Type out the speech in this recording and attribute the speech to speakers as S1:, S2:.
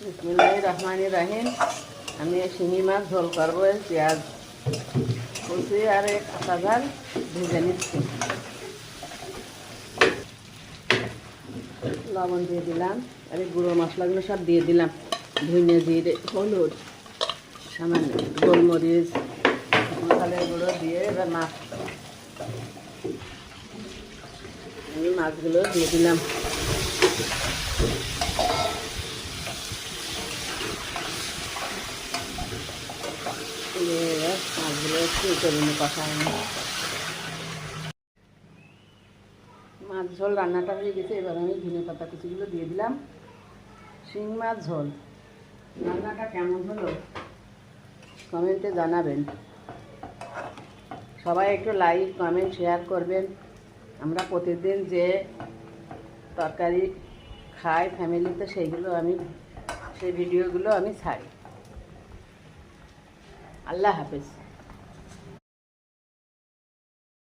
S1: বিসমিল্লাহির রহমানির রহিম। আমি শিঙি মাছ ঝোল করবো। পেঁয়াজ কুচি আর কাঁচা ঝাল ভেজে নিচ্ছি। লবণ দিয়ে দিলাম, আর এই গুঁড়ো মশলাগুলো সব দিয়ে দিলাম। ধনে জিরে, হলুদ, সামান্য গোলমরিচ, মশলার গুঁড়ো দিয়ে এবার মাছগুলো দিয়ে দিলাম। মাছগুলো একটু করে কষায় মাছ ঝোল রান্নাটা হয়ে গেছে। এবার আমি ধনে পাতা কুচিগুলো দিয়ে দিলাম। শিং মাছ ঝোল রান্নাটা কেমন হলো কমেন্টে জানাবেন। সবাই একটু লাইক কমেন্ট শেয়ার করবেন। আমরা প্রতিদিন যে তরকারি খাই ফ্যামিলিতে, সেই ভিডিওগুলো আমি ছাড়ি। আল্লাহ হাফেজ।